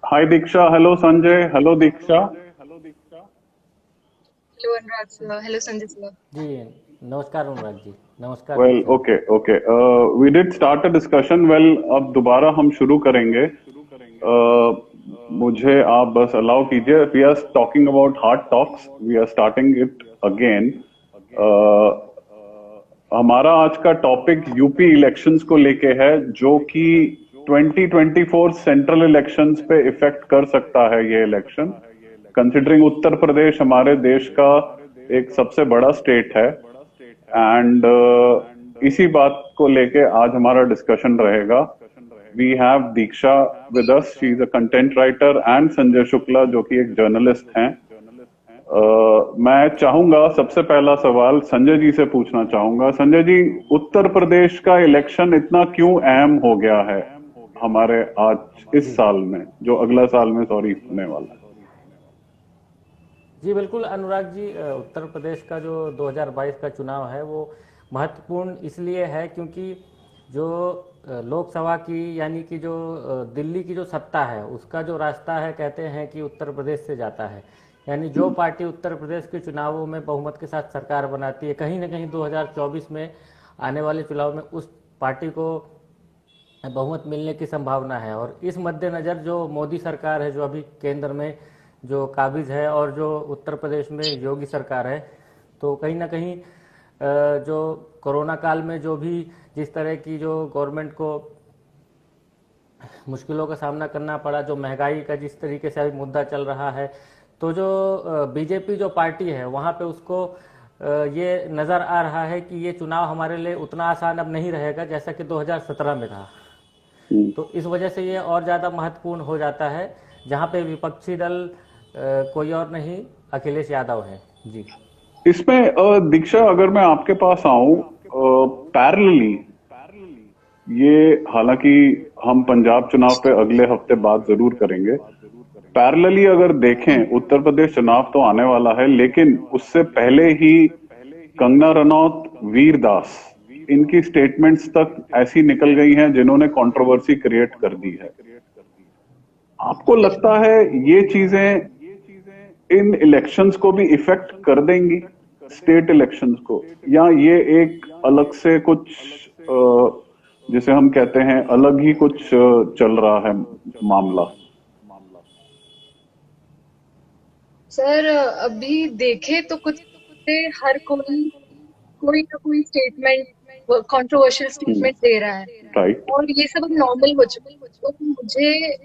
Hi Diksha, hello Sanjay, hello Diksha. Hello Anurag sir, hello Sanjay sir. जी नमस्कार अनुराग जी। नमस्कार Well, Diksha. okay, okay. We did start a discussion. Well, अब दोबारा हम शुरू करेंगे. मुझे आप बस अलाउ कीजिए. We are talking about hard talks. We are starting it again. हमारा आज का टॉपिक यूपी इलेक्शंस को लेके है, जो कि 2024 सेंट्रल इलेक्शंस पे इफेक्ट कर सकता है ये इलेक्शन, कंसिडरिंग उत्तर प्रदेश हमारे देश का एक सबसे बड़ा स्टेट है. एंड इसी बात को लेके आज हमारा डिस्कशन रहेगा. We have Diksha with us. She is a content writer, and Sanjay Shukla जो कि एक जर्नलिस्ट हैं. मैं चाहूंगा सबसे पहला सवाल संजय जी से पूछना चाहूंगा. संजय जी, उत्तर प्रदेश का इलेक्शन इतना क्यों अहम हो गया है हमारे आज इस जी साल में, जो अगला साल में सॉरी होने वाला है? जी बिल्कुल अनुराग जी, उत्तर प्रदेश का जो 2022 का चुनाव है वो महत्वपूर्ण इसलिए है क्योंकि जो लोकसभा की यानी कि जो दिल्ली की जो सत्ता है उसका जो रास्ता है कहते हैं कि उत्तर प्रदेश से जाता है। यानी जो पार्टी उत्तर प्रदेश के चुनावों में बहुमत के साथ सरकार बनाती है, कहीं ना कहीं 2024 में आने वाले चुनाव में उस पार्टी को बहुमत मिलने की संभावना है। और इस मद्देनज़र जो मोदी सरकार है जो अभी केंद्र में जो काबिज है और जो उत्तर प्रदेश में योगी सरकार है, तो कहीं ना कहीं जो कोरोना काल में जो भी जिस तरह की जो गवर्नमेंट को मुश्किलों का सामना करना पड़ा, जो महंगाई का जिस तरीके से अभी मुद्दा चल रहा है, तो जो बीजेपी जो पार्टी है वहाँ पे उसको ये नज़र आ रहा है कि ये चुनाव हमारे लिए उतना आसान अब नहीं रहेगा जैसा कि 2017 में था। तो इस वजह से ये और ज़्यादा महत्वपूर्ण हो जाता है, जहाँ पे विपक्षी दल कोई और नहीं अखिलेश यादव है। जी इसमें दीक्षा, अगर मैं आपके पास आऊं, पैरेलली ये, हालांकि हम पंजाब चुनाव पे अगले हफ्ते बात जरूर करेंगे. पैरेलली अगर देखें, उत्तर प्रदेश चुनाव तो आने वाला है, लेकिन उससे पहले ही कंगना रनौत, वीर दास, इनकी स्टेटमेंट्स तक ऐसी निकल गई हैं जिन्होंने कंट्रोवर्सी क्रिएट कर दी है. आपको लगता है ये चीजें इन इलेक्शंस को भी इफेक्ट कर देंगी, स्टेट इलेक्शंस को, या ये एक अलग से कुछ जिसे हम कहते हैं अलग ही कुछ चल रहा है मामला? सर, अभी देखे तो कुछ से हर कोई कोई ना कोई स्टेटमेंट, कंट्रोवर्शियल स्टेटमेंट दे रहा है राइट. और ये सब अब नॉर्मल हो चुका है। तो मुझे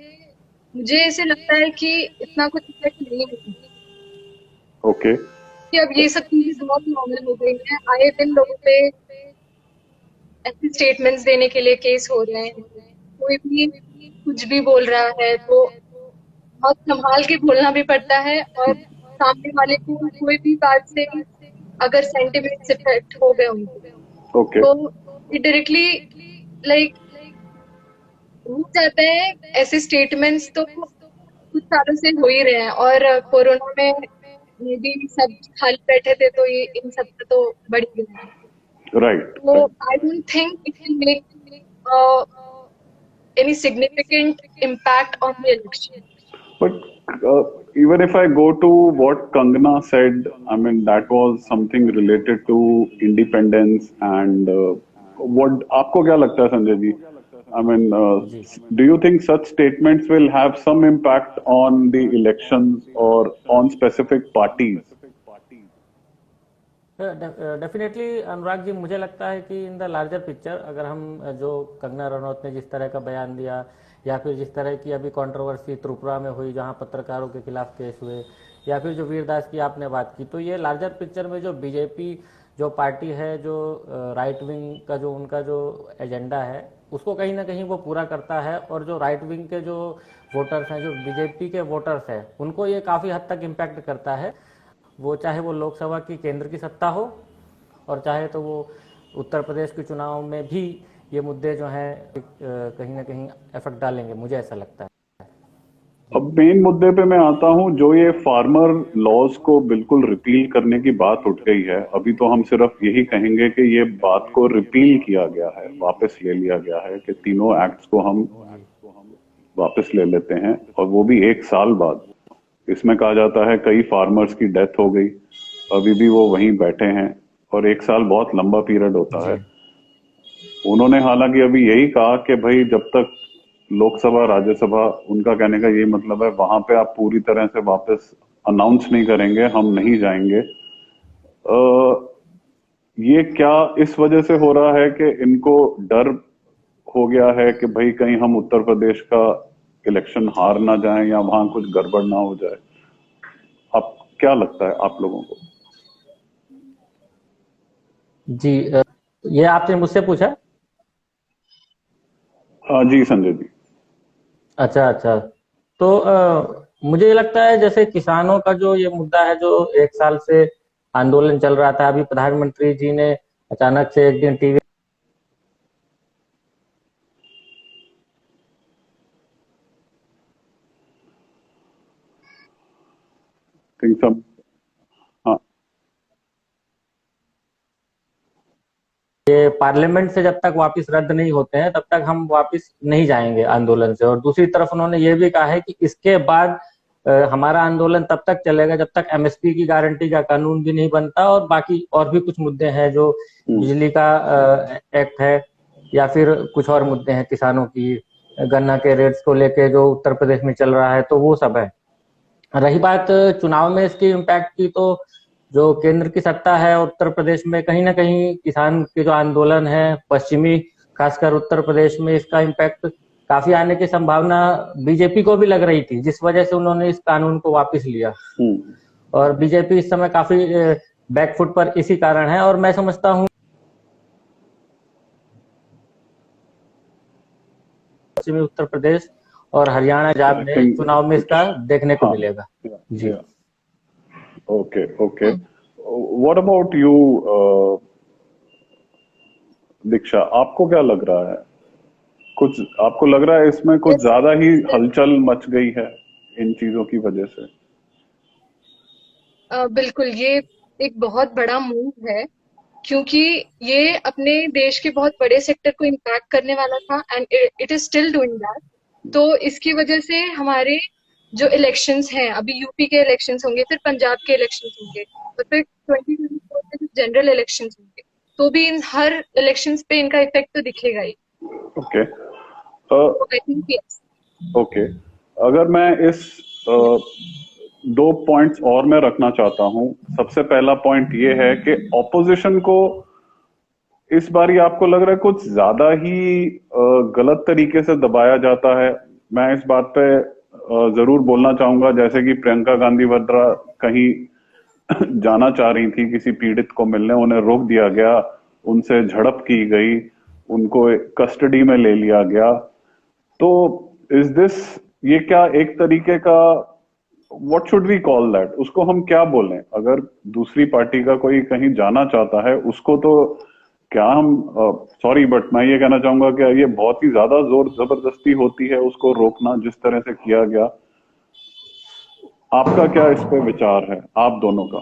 मुझे ऐसे लगता है कि इतना कुछ इफेक्ट नहीं होगा ओके. कि अब ये सब चीजें बहुत नॉर्मल हो गई हैं। आए दिन लोगों पे ऐसे स्टेटमेंट्स देने के लिए केस हो रहे हैं। कोई भी कुछ भी बोल रहा है तो बहुत संभाल के बोलना भी पड़ता है, और सामने वाले को कोई भी बात से अगर सेंटिमेंट्स इफेक्ट हो गए होंगे ओके. तो ये डायरेक्टली लाइक हो जाता है। ऐसे स्टेटमेंट्स तो कुछ सालों से हो ही रहे हैं, और कोरोना में ये भी सब खाली बैठे थे तो ये इन सब का तो बढ़ ही गया है। राइट. तो right. I don't think it will make any significant impact on the election. But even if I go to what Kangana said, I mean, that was something related to independence and what, आपको क्या लगता है Sanjay ji? I mean, जी do you think such statements will have some impact on the elections or on specific parties? Definitely Anurag ji, मुझे लगता है कि in the larger picture अगर हम जो कंगना रनौत ने जिस तरह का बयान दिया, या फिर जिस तरह की अभी कंट्रोवर्सी त्रिपुरा में हुई जहां पत्रकारों के खिलाफ केस हुए, या फिर जो वीरदास की आपने बात की, तो ये लार्जर पिक्चर में जो बीजेपी जो पार्टी है, जो राइट विंग का जो उनका जो एजेंडा है उसको कहीं ना कहीं वो पूरा करता है। और जो राइट विंग के जो वोटर्स हैं, जो बीजेपी के वोटर्स हैं, उनको ये काफ़ी हद तक इम्पैक्ट करता है। वो चाहे वो लोकसभा की केंद्र की सत्ता हो, और चाहे तो वो उत्तर प्रदेश के चुनाव में भी ये मुद्दे जो हैं कहीं ना कहीं इफेक्ट डालेंगे, मुझे ऐसा लगता है। अब मेन मुद्दे पे मैं आता हूं, जो ये फार्मर लॉज को बिल्कुल रिपील करने की बात उठ गई है. अभी तो हम सिर्फ यही कहेंगे कि ये बात को रिपील किया गया है, वापस ले लिया गया है, कि तीनों एक्ट्स को हम वापस ले लेते हैं, और वो भी 1 साल बाद। इसमें कहा जाता है कई फार्मर्स की डेथ हो गई, अभी भी वो वहीं बैठे हैं, और 1 साल बहुत लंबा पीरियड होता है। जी उन्होंने हालांकि अभी यही कहा कि भाई जब तक लोकसभा राज्यसभा, उनका कहने का ये मतलब है वहां पे आप पूरी तरह से वापस अनाउंस नहीं करेंगे, हम नहीं जाएंगे। ये क्या इस वजह से हो रहा है कि इनको डर हो गया है कि भाई कहीं हम उत्तर प्रदेश का इलेक्शन हार ना जाएं या वहां कुछ गड़बड़ ना हो जाए? अब क्या लगता है आप लोगों को? जी ये आपने मुझसे पूछा? हाँ जी संजय जी। अच्छा अच्छा। तो मुझे लगता है जैसे किसानों का जो ये मुद्दा है, जो 1 साल से आंदोलन चल रहा था, अभी प्रधानमंत्री जी ने अचानक से एक दिन टीवी थिंक सब। हाँ। ये पार्लियामेंट से जब तक वापस रद्द नहीं होते हैं तब तक हम वापस नहीं जाएंगे आंदोलन से। और दूसरी तरफ उन्होंने ये भी कहा है कि इसके बाद हमारा आंदोलन तब तक चलेगा जब तक एमएसपी की गारंटी का कानून भी नहीं बनता, और बाकी और भी कुछ मुद्दे हैं, जो बिजली का एक्ट है, या फिर कुछ और मुद्दे हैं किसानों की, गन्ना के रेट्स को लेके जो उत्तर प्रदेश में चल रहा है, तो वो सब है। रही बात चुनाव में इसकी इम्पैक्ट की, तो जो केंद्र की सत्ता है उत्तर प्रदेश में, कहीं ना कहीं किसान के जो आंदोलन है पश्चिमी, खासकर उत्तर प्रदेश में, इसका इम्पैक्ट काफी आने की संभावना बीजेपी को भी लग रही थी, जिस वजह से उन्होंने इस कानून को वापस लिया। और बीजेपी इस समय काफी बैकफुट पर इसी कारण है। और मैं समझता हूँ पश्चिमी उत्तर प्रदेश और हरियाणा, पंजाब आई में थिंक चुनाव में कुछ। इसका देखने को हाँ। मिलेगा। जी okay okay. What about you Diksha, आपको क्या लग रहा है? कुछ आपको लग रहा है इसमें कुछ ज्यादा ही हलचल मच गई है इन चीजों की वजह से? बिल्कुल, ये एक बहुत बड़ा मूव है, क्योंकि ये अपने देश के बहुत बड़े सेक्टर को इम्पैक्ट करने वाला था, and it is still doing that. तो इसकी वजह से हमारे जो इलेक्शंस हैं, अभी यूपी के इलेक्शंस होंगे, फिर पंजाब के इलेक्शंस होंगे, और फिर 2024 में जो जनरल इलेक्शंस होंगे, तो भी इन हर इलेक्शंस पे इनका इफेक्ट तो दिखेगा ही। Okay. I think yes. Okay. अगर मैं इस 2 पॉइंट्स और मैं रखना चाहता हूं। सबसे पहला पॉइंट ये है कि ऑपोजिशन को इस बारी आपको लग रहा है कुछ ज्यादा ही गलत तरीके से दबाया जाता है। मैं इस बात पे जरूर बोलना चाहूंगा, जैसे कि प्रियंका गांधी वाड्रा कहीं जाना चाह रही थी किसी पीड़ित को मिलने, उन्हें रोक दिया गया, उनसे झड़प की गई, उनको कस्टडी में ले लिया गया। तो इज दिस, ये क्या एक तरीके का, what should we call that, उसको हम क्या बोलें? अगर दूसरी पार्टी का कोई कहीं जाना चाहता है उसको, तो क्या हम, सॉरी बट मैं ये कहना चाहूंगा कि ये बहुत ही ज्यादा जोर जबरदस्ती होती है उसको रोकना, जिस तरह से किया गया। आपका क्या इस पे विचार है, आप दोनों का?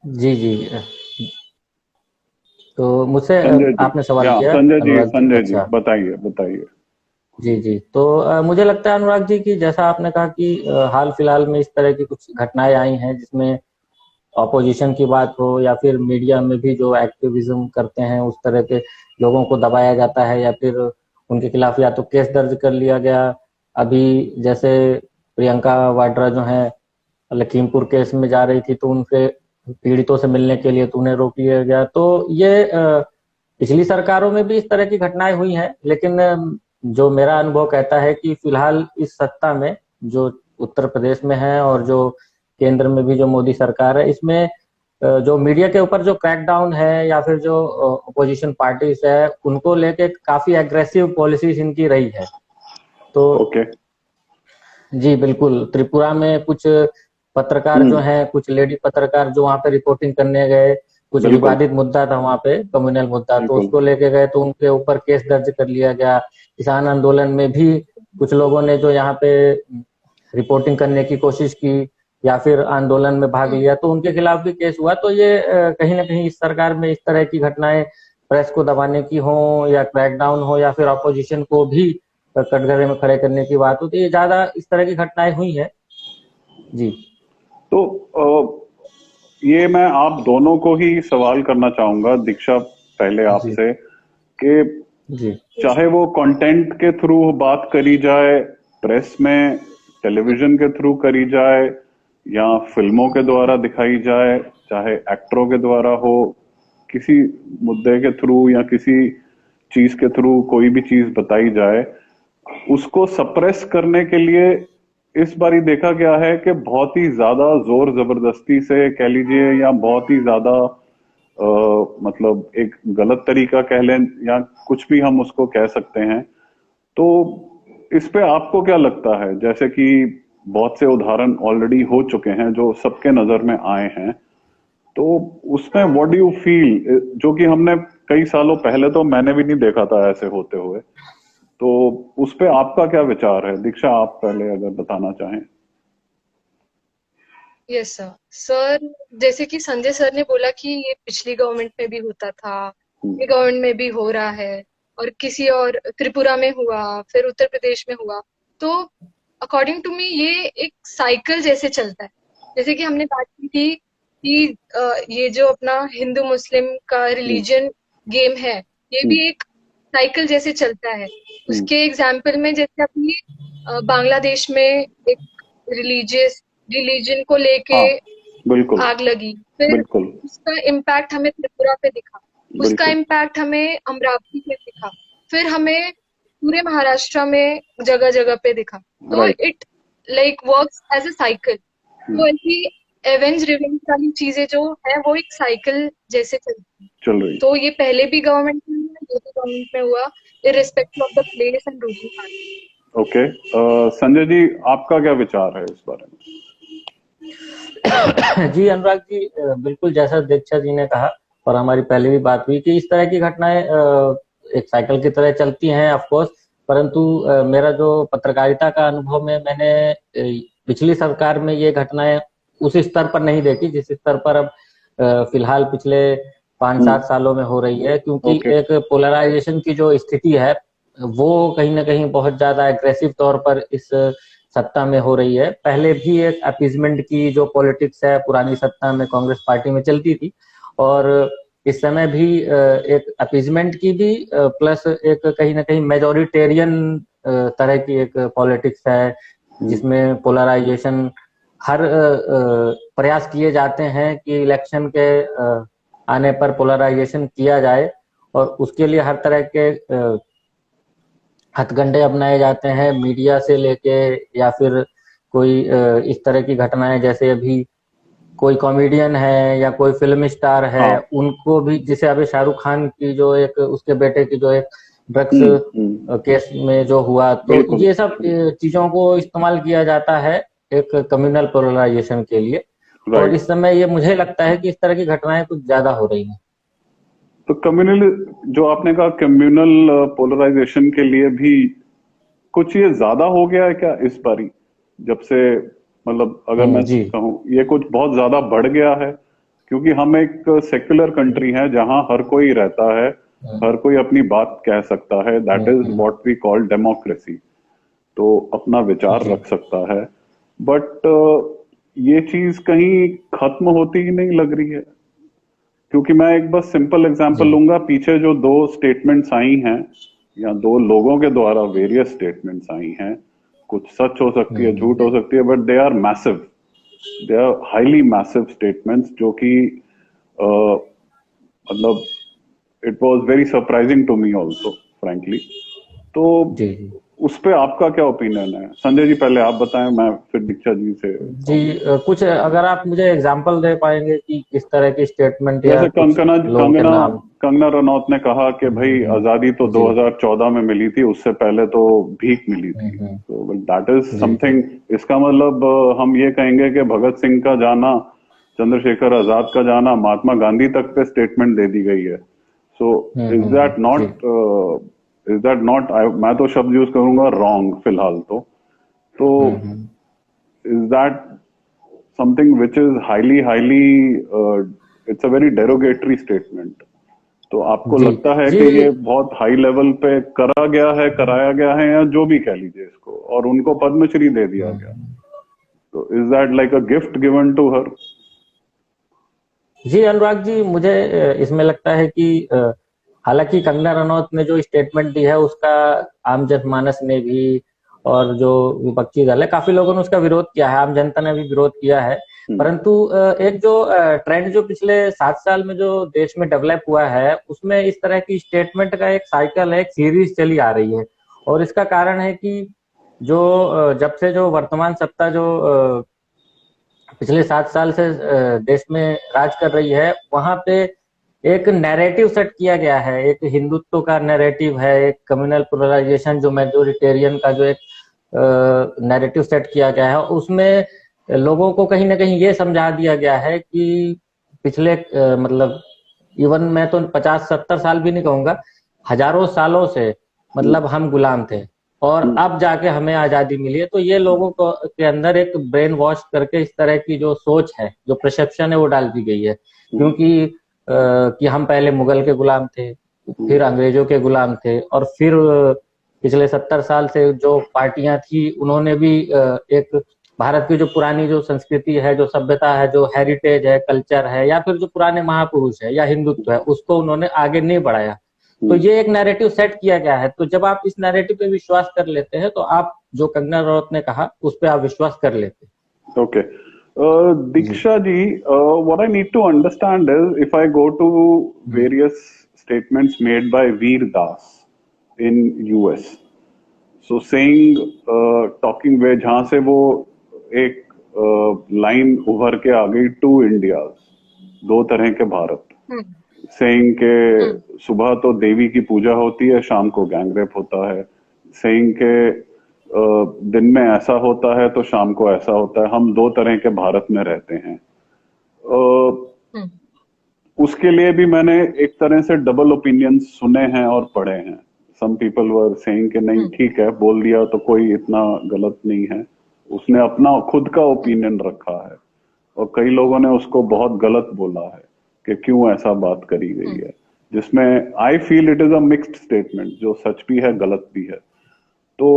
जी जी। तो मुझसे संजय जी। आपने सवाल या किया, संजय जी, अनुराग जी? संजय जी अच्छा। बताइए बताइए। जी जी। तो मुझे लगता है अनुराग जी कि जैसा आपने कहा कि हाल फिलहाल में इस तरह की कुछ घटनाएं आई हैं जिसमें ऑपोजिशन की बात हो, या फिर मीडिया में भी जो एक्टिविज्म करते हैं उस तरह के लोगों को दबाया जाता है, या फिर उनके खिलाफ या तो केस दर्ज कर लिया गया। अभी जैसे प्रियंका वाड्रा जो है लखीमपुर केस में जा रही थी, तो उनके पीड़ितों से मिलने के लिए तो उन्हें रोक लिया गया। तो ये पिछली सरकारों में भी इस तरह की घटनाएं हुई हैं, लेकिन जो मेरा अनुभव कहता है कि फिलहाल इस सत्ता में जो उत्तर प्रदेश में है और जो केंद्र में भी जो मोदी सरकार है, इसमें जो मीडिया के ऊपर जो क्रैकडाउन है, या फिर जो अपोजिशन पार्टीज है, उनको लेके काफी एग्रेसिव पॉलिसीज इनकी रही है। तो ओके। जी बिल्कुल, त्रिपुरा में कुछ पत्रकार जो हैं, कुछ लेडी पत्रकार जो वहां पे रिपोर्टिंग करने गए, कुछ बिल्कुल विवादित मुद्दा था वहां पे, कम्युनल मुद्दा, तो बिल्कुल। उसको लेके गए तो उनके ऊपर केस दर्ज कर लिया गया। किसान आंदोलन में भी कुछ लोगों ने जो यहाँ पे रिपोर्टिंग करने की कोशिश की या फिर आंदोलन में भाग लिया, तो उनके खिलाफ भी केस हुआ। तो ये कहीं ना कहीं इस सरकार में इस तरह की घटनाएं प्रेस को दबाने की हो या क्रैकडाउन हो या फिर ऑपोजिशन को भी कटघरे में खड़े करने की बात हो, तो ये ज्यादा इस तरह की घटनाएं हुई हैं। जी तो ये मैं आप दोनों को ही सवाल करना चाहूंगा, दीक्षा पहले जी आपसे, कि जी चाहे वो कंटेंट के थ्रू बात करी जाए, प्रेस में, टेलीविजन के थ्रू करी जाए, या फिल्मों के द्वारा दिखाई जाए, चाहे एक्टरों के द्वारा हो, किसी मुद्दे के थ्रू या किसी चीज के थ्रू कोई भी चीज बताई जाए, उसको सप्रेस करने के लिए इस बारी देखा गया है कि बहुत ही ज्यादा जोर जबरदस्ती से कह लीजिए, या बहुत ही ज्यादा मतलब एक गलत तरीका कह लें, या कुछ भी हम उसको कह सकते हैं। तो इस पे आपको क्या लगता है? जैसे कि बहुत से उदाहरण ऑलरेडी हो चुके हैं जो सबके नजर में आए हैं, तो उसमें व्हाट डू यू फील, जो कि हमने कई सालों पहले, तो मैंने भी नहीं देखा था ऐसे होते हुए, तो उस पे आपका क्या विचार है? दीक्षा, आप पहले अगर बताना चाहें। Yes sir. सर, जैसे कि संजय सर ने बोला कि ये पिछली गवर्नमेंट में भी होता था, ये गवर्नमेंट में भी हो रहा है, और किसी और त्रिपुरा में हुआ, फिर उत्तर प्रदेश में हुआ। तो अकॉर्डिंग टू मी ये एक साइकिल जैसे चलता है। जैसे कि हमने बात की थी कि ये जो अपना हिंदू मुस्लिम का रिलीजन गेम है, ये भी एक साइकिल जैसे चलता है। उसके एग्जाम्पल में जैसे अभी बांग्लादेश में एक रिलीजियस रिलीजन को लेके हाँ, बिल्कुल आग लगी, फिर बिल्कुल उसका इम्पैक्ट हमें त्रिपुरा पे दिखा, उसका बिल्कुल। इम्पैक्ट हमें अमरावती पे दिखा, फिर हमें पूरे महाराष्ट्र में जगह जगह पे दिखा। तो right. It like works as a cycle. तो ऐसी एवेंज रिवेंज वाली चीजें जो है वो एक साइकिल जैसे चलती है। चल रही। तो ये पहले भी गवर्नमेंट में हुआ, ये भी गवर्नमेंट में हुआ, irrespective of the place and ruling party. Okay, Sanjay ji, आपका क्या विचार है इस बारे में? जी अनुराग जी, बिल्कुल जैसा दीक्षा जी ने कहा और हमारी पहले भी बात हुई कि इस तरह की घटनाएं एक साइकिल की तरह चलती हैं ऑफ कोर्स। परंतु मेरा जो पत्रकारिता का अनुभव में मैंने पिछली सरकार में ये घटनाएं उस स्तर पर नहीं देखी जिस स्तर पर अब फिलहाल पिछले 5-7 सालों में हो रही है, क्योंकि ओके। एक पोलराइजेशन की जो स्थिति है वो कहीं ना कहीं बहुत ज्यादा एग्रेसिव तौर पर इस सत्ता में हो रही है। पहले भी एक अपीजमेंट की जो पॉलिटिक्स है पुरानी सत्ता में कांग्रेस पार्टी में चलती थी, और इस समय भी एक अपीजमेंट की भी प्लस एक कहीं ना कहीं मेजोरिटेरियन तरह की एक पॉलिटिक्स है, जिसमें पोलराइजेशन हर प्रयास किए जाते हैं कि इलेक्शन के आने पर पोलराइजेशन किया जाए, और उसके लिए हर तरह के हथकंडे अपनाए जाते हैं, मीडिया से लेके या फिर कोई इस तरह की घटनाएं, जैसे अभी कोई कॉमेडियन है या कोई फिल्म स्टार है, हाँ। उनको भी, जैसे अभी शाहरुख खान की जो एक उसके बेटे की जो एक ड्रग्स केस में जो हुआ, तो बिल्कुल ये सब चीजों को इस्तेमाल किया जाता है एक कम्युनल पोलराइजेशन के लिए। और राइट। इस समय ये मुझे लगता है कि इस तरह की घटनाएं कुछ ज्यादा हो रही हैं। तो कम्युनल, जो आपने कहा कम्युनल पोलराइजेशन के लिए भी कुछ ये ज्यादा हो गया है क्या इस बारी, जब से, मतलब अगर मैं जी कहूँ ये कुछ बहुत ज्यादा बढ़ गया है? क्योंकि हम एक सेक्युलर कंट्री हैं जहां हर कोई रहता है, हर कोई अपनी बात कह सकता है, that is what we call democracy, तो अपना विचार जी रख सकता है। बट ये चीज कहीं खत्म होती ही नहीं लग रही है। क्योंकि मैं एक बस सिंपल एग्जांपल जी लूंगा, पीछे जो दो स्टेटमेंट्स आई हैं, या दो लोगों के द्वारा वेरियस स्टेटमेंट्स आई हैं, कुछ सच हो सकती है, झूठ हो सकती है, but they are massive, they are highly massive statements, जो कि मतलब it was very surprising to me also, frankly. तो जी जी उस पे आपका क्या ओपिनियन है? संजय जी पहले आप बताएं, मैं फिर दीक्षा जी से जी। कहूंगा। कुछ अगर आप मुझे एग्जांपल दे पाएंगे कि किस तरह की स्टेटमेंट या जैसे कुछ कंगना लोगों के कंगना नाम। कंगना रनौत ने कहा कि भाई आजादी तो जी 2014 में मिली थी, उससे पहले तो भीख मिली थी, तो दैट इज जी जी समथिंग। इसका मतलब हम ये कहेंगे कि भगत सिंह का जाना, चंद्रशेखर आजाद का जाना, महात्मा गांधी तक पे स्टेटमेंट दे दी गई है। सो इज दैट जी नॉट, इज दैट नॉट, मैं तो शब्द यूज करूंगा रॉन्ग फिलहाल तो is that something which is highly it's a very derogatory statement? तो आपको जी लगता है जी। कि ये बहुत हाई लेवल पे करा गया है, कराया गया है, या जो भी कह लीजिए इसको, और उनको पद्मश्री दे दिया गया, तो is that like a gift given to her? जी अनुराग जी, मुझे इसमें लगता है कि हालांकि कंगना रनौत ने जो स्टेटमेंट दी है उसका आम जनमानस ने भी और जो विपक्षी दल है, काफी लोगों ने उसका विरोध किया है, आम जनता ने भी विरोध किया है। परंतु एक जो ट्रेंड जो पिछले 7 साल में जो देश में डेवलप हुआ है, उसमें इस तरह की स्टेटमेंट का एक साइकिल है, एक सीरीज चली आ रही है। और इसका कारण है कि जो जब से जो वर्तमान सत्ता जो पिछले 7 साल से देश में राज कर रही है, वहां पे एक नैरेटिव सेट किया गया है, एक हिंदुत्व का नैरेटिव है, एक कम्युनल पोलराइजेशन जो मेजोरिटेरियन का जो एक नैरेटिव सेट किया गया है, उसमें लोगों को कहीं ना कहीं ये समझा दिया गया है कि पिछले मतलब इवन मैं तो 50-70 साल भी नहीं कहूंगा, हजारों सालों से मतलब हम गुलाम थे और अब जाके हमें आजादी मिली है। तो ये लोगों को के अंदर एक ब्रेन वॉश करके इस तरह की जो सोच है, जो परसेप्शन है, वो डाल दी गई है। क्योंकि कि हम पहले मुगल के गुलाम थे, फिर अंग्रेजों के गुलाम थे, और फिर पिछले 70 साल से जो पार्टियां थी उन्होंने भी एक भारत की जो पुरानी जो संस्कृति है, जो सभ्यता है, जो हेरिटेज है, कल्चर है, या फिर जो पुराने महापुरुष है या हिंदुत्व है, उसको उन्होंने आगे नहीं बढ़ाया। तो ये एक नैरेटिव सेट किया गया है। तो जब आप इस नैरेटिव पे विश्वास कर लेते हैं, तो आप जो कंगना रनौत ने कहा उस पर आप विश्वास कर लेते हैं। Okay, Diksha ji, what I need to understand is if I go to various statements made by Veer Das in US, so saying talking वे जहां से वो एक लाइन उभर के आ गई, टू इंडिया, दो तरह के भारत, सेइंग के सुबह तो देवी की पूजा होती है, शाम को गैंगरेप होता है, सेइंग के दिन में ऐसा होता है तो शाम को ऐसा होता है, हम दो तरह के भारत में रहते हैं। उसके लिए भी मैंने एक तरह से डबल ओपिनियन सुने हैं और पढ़े हैं। सम पीपल वर सेइंग कि नहीं ठीक है, बोल दिया तो कोई इतना गलत नहीं है, उसने अपना खुद का ओपिनियन रखा है, और कई लोगों ने उसको बहुत गलत बोला है कि क्यों ऐसा बात करी गई है, जिसमें I feel it is a mixed statement, जो सच भी है गलत भी है। तो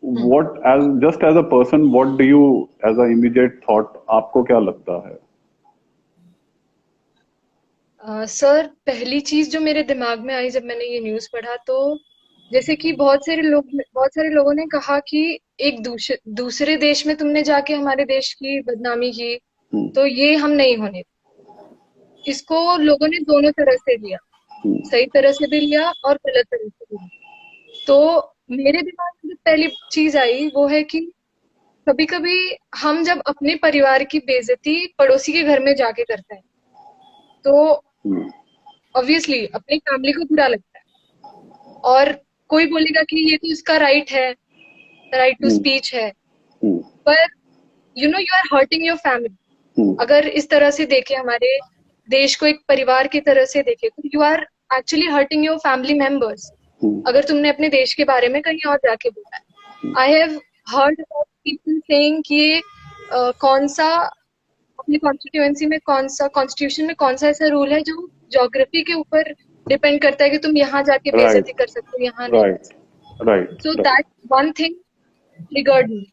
what as just as a person, what do you as a immediate thought, आपको क्या लगता है? सर, पहली चीज जो मेरे दिमाग में आई जब मैंने ये न्यूज पढ़ा, तो जैसे कि बहुत सारे लोगों ने कहा कि एक दूसरे देश में तुमने जाके हमारे देश की बदनामी की, तो ये हम नहीं होने। इसको लोगों ने दोनों तरह से लिया, सही तरह से भी लिया और गलत तरह से भी लिया। तो मेरे दिमाग में जो पहली चीज आई वो है कि कभी कभी हम जब अपने परिवार की बेइज्जती पड़ोसी के घर में जाके करते हैं, तो ऑब्वियसली अपनी फैमिली को बुरा लगता है, और कोई बोलेगा कि ये तो इसका राइट है, राइट टू स्पीच है, पर you are hurting your family. अगर इस तरह से देखे, हमारे देश को एक परिवार की तरह से देखे, तो you are actually hurting your family members अगर तुमने अपने देश के बारे में कहीं और जाके बोला है। I have heard about people saying कि कौन सा अपनी कॉन्स्टिट्यूएंसी में, कौन सा कॉन्स्टिट्यूशन में कौन सा ऐसा रूल है जो ज्योग्राफी के ऊपर डिपेंड करता है कि तुम यहाँ जाके बेइज्जती कर सकते हो, यहाँ नहीं कर सकते। Right. So that one thing triggered मी।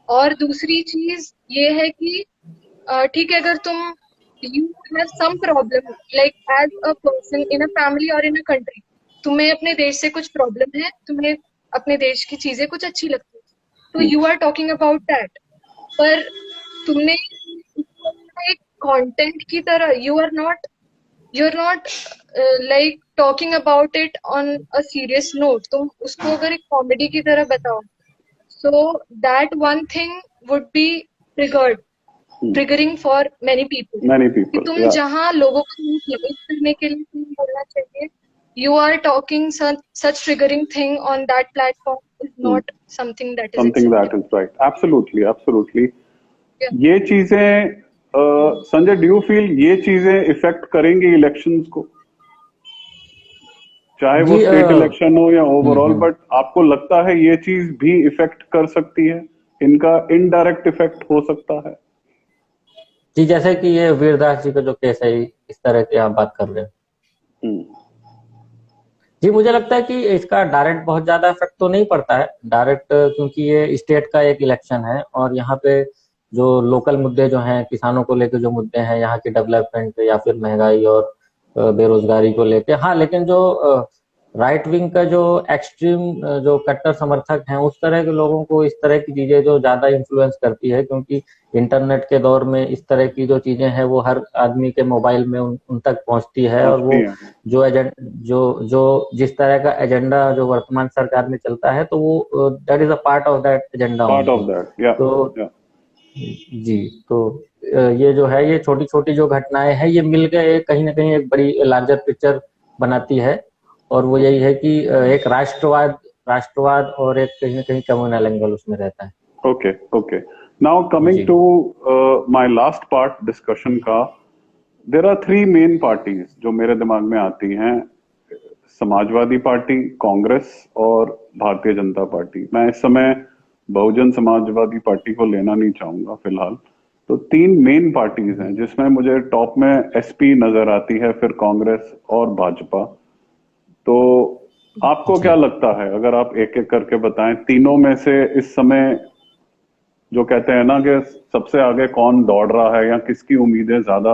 और दूसरी चीज ये है कि ठीक है, अगर तुम you have some problem, like as a person in a family और इन अ कंट्री, तुम्हें अपने देश से कुछ प्रॉब्लम है, तुम्हें अपने देश की चीजें कुछ अच्छी लगती है, तो you are talking about that. पर तुमने एक कंटेंट की तरह, you are not like talking about it on a serious note, तुम उसको अगर एक कॉमेडी की तरह बताओ, so that one thing would be triggering for many people. कि तुम जहाँ लोगों को मोटिवेट करने के लिए तुम बोलना चाहिए, you are talking such triggering thing on that platform is not something that is right. Absolutely. Yeah. ये चीजें संजय, डू यू फील ये चीजें इफेक्ट करेंगी इलेक्शंस को, चाहे वो स्टेट इलेक्शन हो या ओवरऑल, बट आपको लगता है ये चीज भी इफेक्ट कर सकती है, इनका इनडायरेक्ट इफेक्ट हो सकता है? जी, जैसे कि ये वीरदास जी का जो केस है, इस तरह की आप बात कर रहे हैं। जी, मुझे लगता है कि इसका डायरेक्ट बहुत ज्यादा इफेक्ट तो नहीं पड़ता है डायरेक्ट, क्योंकि ये स्टेट का एक इलेक्शन है और यहाँ पे जो लोकल मुद्दे जो हैं, किसानों को लेकर जो मुद्दे हैं, यहाँ की डेवलपमेंट या फिर महंगाई और बेरोजगारी को लेके, हाँ, लेकिन जो राइट विंग का जो एक्सट्रीम जो कट्टर समर्थक हैं, उस तरह के लोगों को इस तरह की चीजें जो ज्यादा इन्फ्लुएंस करती है, क्योंकि इंटरनेट के दौर में इस तरह की जो चीजें हैं वो हर आदमी के मोबाइल में उन तक पहुंचती है, और पहुंचती वो है। जो एजेंड जो जो जिस तरह का एजेंडा जो वर्तमान सरकार में चलता है, तो वो that is a part of that agenda part of only. That, या तो या जी, तो ये जो है, ये छोटी छोटी जो घटनाएं हैं, ये मिलकर कहीं ना कहीं एक बड़ी लार्जर पिक्चर बनाती है, और वो यही है कि एक राष्ट्रवाद राष्ट्रवाद और एक कहीं ना कहीं कम्युनल एंगल उसमें रहता है। Okay okay. नाउ कमिंग जी to my last part discussion का, there are three main parties जो मेरे दिमाग में आती हैं: समाजवादी पार्टी, कांग्रेस और भारतीय जनता पार्टी। मैं इस समय बहुजन समाजवादी पार्टी को लेना नहीं चाहूंगा फिलहाल। तो तीन मेन पार्टीज हैं जिसमें मुझे टॉप में एसपी नजर आती है, फिर कांग्रेस और भाजपा। तो आपको जी। क्या लगता है, अगर आप एक एक करके बताएं, तीनों में से इस समय जो कहते हैं ना कि सबसे आगे कौन दौड़ रहा है, या किसकी उम्मीदें ज्यादा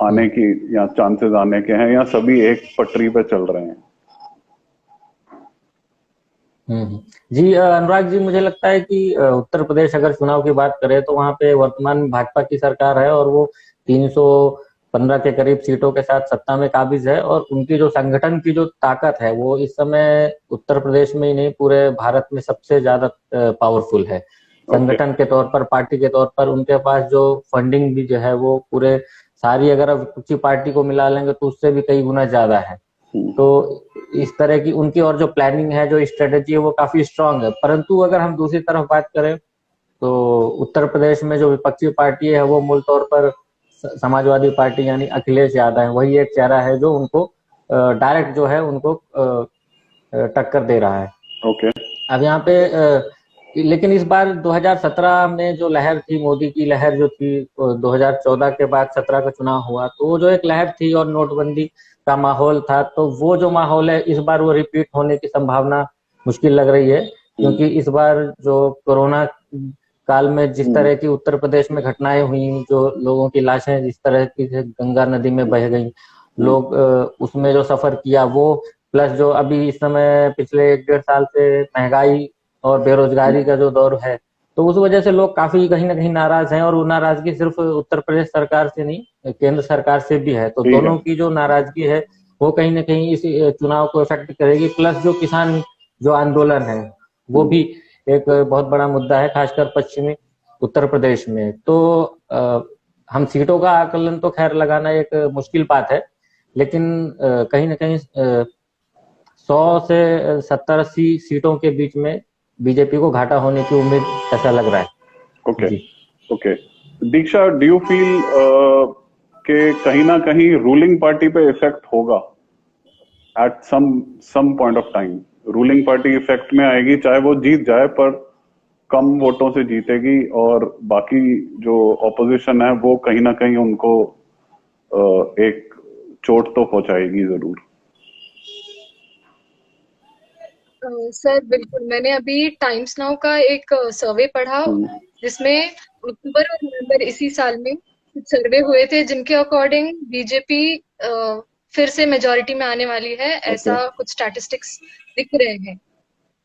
आने हम्म की या चांसेस आने के हैं, या सभी एक पटरी पे चल रहे हैं? जी, अनुराग जी, मुझे लगता है कि उत्तर प्रदेश अगर चुनाव की बात करें तो वहां पे वर्तमान में भाजपा की सरकार है, और वो 315 के करीब सीटों के साथ सत्ता में काबिज है, और उनकी जो संगठन की जो ताकत है वो इस समय उत्तर प्रदेश में ही नहीं, पूरे भारत में सबसे ज्यादा पावरफुल है। ओके। संगठन के तौर पर, पार्टी के तौर पर उनके पास जो फंडिंग भी जो है वो पूरे सारी, अगर अब किसी पार्टी को मिला लेंगे तो उससे भी कई गुना ज्यादा है। हम्म। तो इस तरह की उनकी और जो प्लानिंग है, जो स्ट्रेटेजी है, वो काफी स्ट्रांग है। परंतु अगर हम दूसरी तरफ बात करें तो उत्तर प्रदेश में जो विपक्षी पार्टी है वो मूल तौर पर समाजवादी पार्टी यानी अखिलेश यादव है, वही एक चेहरा है जो उनको डायरेक्ट जो है उनको टक्कर दे रहा है। ओके। अब यहाँ पे लेकिन इस बार 2017 में जो लहर थी, मोदी की लहर जो थी, 2014 के बाद 17 का चुनाव हुआ, तो वो जो एक लहर थी और नोटबंदी का माहौल था, तो वो जो माहौल है इस बार वो रिपीट होने की संभावना मुश्किल लग रही है, हम्म। क्योंकि इस बार जो कोरोना काल में जिस हम्म। तरह की उत्तर प्रदेश में घटनाएं हुई, जो लोगों की लाशें जिस तरह की गंगा नदी में बह गई, हम्म। लोग उसमें जो सफर किया वो, प्लस जो अभी इस समय पिछले 1 डेढ़ साल से महंगाई और बेरोजगारी का जो दौर है, तो उस वजह से लोग काफी कहीं ना कहीं नाराज हैं, और वो नाराजगी सिर्फ उत्तर प्रदेश सरकार से नहीं, केंद्र सरकार से भी है। तो ठीक है। दोनों की जो नाराजगी है वो कहीं ना कहीं इस चुनाव को इफेक्ट करेगी, प्लस जो किसान जो आंदोलन है वो हम्म। भी एक बहुत बड़ा मुद्दा है, खासकर पश्चिमी उत्तर प्रदेश में। तो हम सीटों का आकलन तो खैर लगाना एक मुश्किल बात है, लेकिन कहीं ना कहीं 100 से 70-80 सीटों के बीच में बीजेपी को घाटा होने की उम्मीद, ऐसा लग रहा है। ओके जी okay. Diksha, do you feel कि कहीं ना कहीं रूलिंग पार्टी पे इफेक्ट होगा at some point of time? Ruling party effect में आएगी, चाहे वो जीत जाए पर कम वोटों से जीतेगी, और बाकी जो ऑपोजिशन है वो कहीं ना कहीं उनको एक चोट तो पहुंचाएगी जरूर। सर बिल्कुल, मैंने अभी टाइम्स नाउ का एक सर्वे पढ़ा, हम्म। जिसमें अक्टूबर और नवंबर इसी साल में कुछ सर्वे हुए थे, जिनके अकॉर्डिंग बीजेपी फिर से मेजोरिटी में आने वाली है, ओके। ऐसा कुछ स्टैटिस्टिक्स दिख रहे हैं।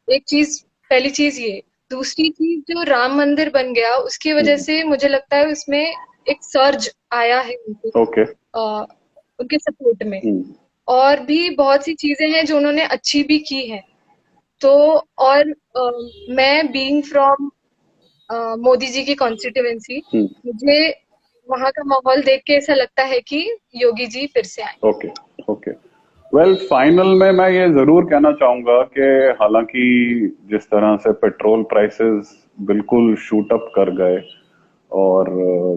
एक चीज, पहली चीज ये। दूसरी चीज, जो राम मंदिर बन गया उसकी वजह हम्म। से मुझे लगता है उसमें एक सर्ज आया है ओके। उनके सपोर्ट में। हम्म। और भी बहुत सी चीजें हैं जो उन्होंने अच्छी भी की हैं। तो और मैं बीइंग फ्रॉम मोदी जी की कॉन्स्टिट्यूएंसी, हम्म। मुझे वहां का माहौल देख के ऐसा लगता है कि योगी जी फिर से आए। Okay okay. वेल, फाइनल में मैं ये जरूर कहना चाहूंगा कि हालांकि जिस तरह से पेट्रोल प्राइसेस बिल्कुल शूट अप कर गए, और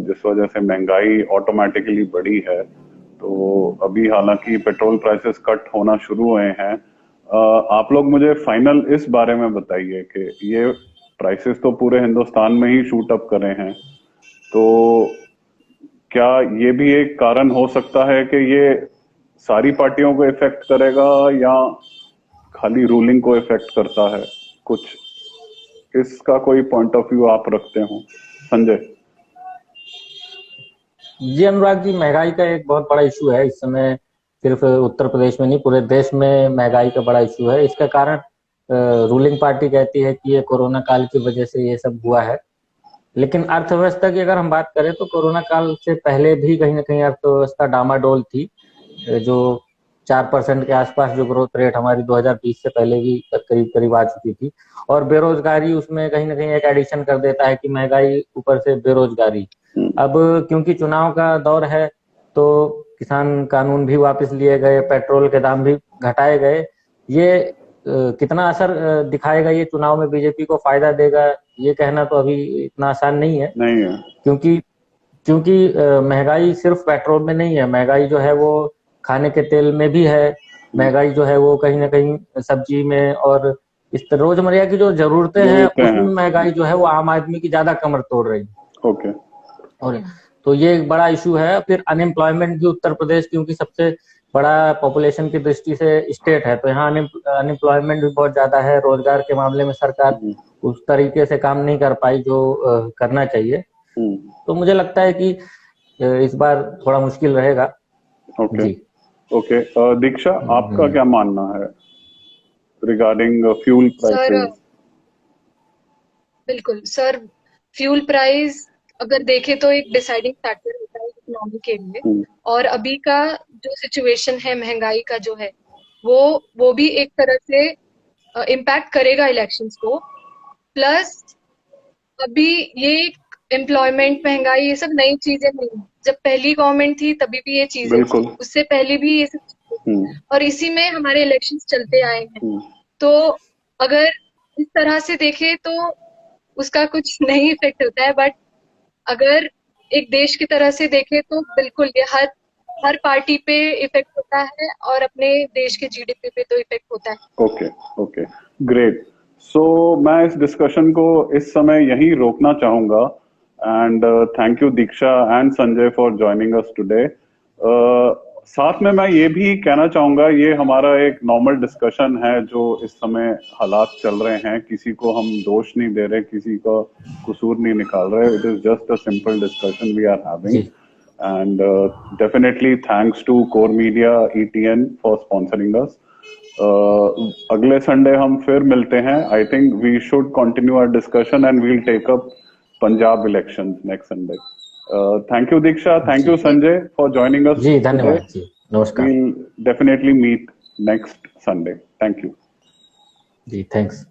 जिस वजह से महंगाई ऑटोमेटिकली बढ़ी है, तो अभी हालांकि पेट्रोल प्राइसेस कट होना शुरू हुए हैं। आप लोग मुझे फाइनल इस बारे में बताइए कि ये प्राइसेस तो पूरे हिंदुस्तान में ही शूट अप करे हैं, तो क्या ये भी एक कारण हो सकता है कि ये सारी पार्टियों को इफेक्ट करेगा या खाली रूलिंग को इफेक्ट करता है? कुछ इसका कोई पॉइंट ऑफ व्यू आप रखते हो संजय? जी अनुराग जी, महंगाई का एक बहुत बड़ा इशू है इस समय। सिर्फ उत्तर प्रदेश में नहीं, पूरे देश में महंगाई का बड़ा इशू है। इसका कारण रूलिंग पार्टी कहती है कि ये कोरोना काल की वजह से ये सब हुआ है, लेकिन अर्थव्यवस्था की अगर हम बात करें तो कोरोना काल से पहले भी कहीं ना कहीं अर्थव्यवस्था डामाडोल थी। जो 4% के आसपास जो ग्रोथ रेट हमारी 2020 से पहले भी करीब करीब आ चुकी थी, और बेरोजगारी उसमें कहीं ना कहीं एक एडिशन कर देता है कि महंगाई ऊपर से बेरोजगारी। अब क्योंकि चुनाव का दौर है तो किसान कानून भी वापस लिए गए, पेट्रोल के दाम भी घटाए गए। ये कितना असर दिखाएगा, ये चुनाव में बीजेपी को फायदा देगा, ये कहना तो अभी इतना आसान नहीं है। नहीं है, क्योंकि क्योंकि महंगाई सिर्फ पेट्रोल में नहीं है, महंगाई जो है वो खाने के तेल में भी है, महंगाई जो है वो कहीं ना कहीं सब्जी में, और इस तरह रोजमर्रा की जो जरूरतें हैं उसमें महंगाई जो है वो आम आदमी की ज्यादा कमर तोड़ रही है। ओके। और तो ये एक बड़ा इशू है। फिर अनएम्प्लॉयमेंट भी, उत्तर प्रदेश क्योंकि सबसे बड़ा पॉपुलेशन की दृष्टि से स्टेट है, तो यहाँ अनएम्प्लॉयमेंट भी बहुत ज्यादा है। रोजगार के मामले में सरकार उस तरीके से काम नहीं कर पाई जो करना चाहिए। तो मुझे लगता है कि इस बार थोड़ा मुश्किल रहेगा। ओके जी ओके। दीक्षा, आपका क्या मानना है रिगार्डिंग फ्यूल प्राइसेस? बिल्कुल सर, फ्यूल प्राइस अगर देखें तो एक डिसाइडिंग फैक्टर होता है इकोनॉमी के लिए, और अभी का जो सिचुएशन है महंगाई का जो है वो भी एक तरह से इम्पैक्ट करेगा इलेक्शंस को। प्लस अभी ये एम्प्लॉयमेंट, महंगाई, ये सब नई चीजें नहीं है। जब पहली गवर्नमेंट थी तभी भी ये चीजें थी, उससे पहले भी ये सब, और इसी में हमारे इलेक्शंस चलते आए हैं। तो अगर इस तरह से देखें तो उसका कुछ नहीं इफेक्ट होता है, बट अगर एक देश की तरह से देखें तो बिल्कुल ये हर पार्टी पे इफेक्ट होता है, और अपने देश के जीडीपी पे तो इफेक्ट होता है। Okay okay, great. सो मैं इस डिस्कशन को इस समय यहीं रोकना चाहूंगा, and thank you Diksha and Sanjay for joining us today. साथ में मैं ये भी कहना चाहूंगा, ये हमारा एक नॉर्मल डिस्कशन है जो इस समय हालात चल रहे हैं, किसी को हम दोष नहीं दे रहे, किसी का कसूर नहीं निकाल रहे। It is just a simple discussion we are having, and definitely thanks to core media ETN for sponsoring us. अगले संडे हम फिर मिलते हैं। I think we should continue our discussion and we'll take up Punjab elections next Sunday. Thank you Diksha, thank you Sanjay for joining us. जी धन्यवाद जी, नमस्कार। We'll definitely meet next Sunday. Thank you. जी thanks.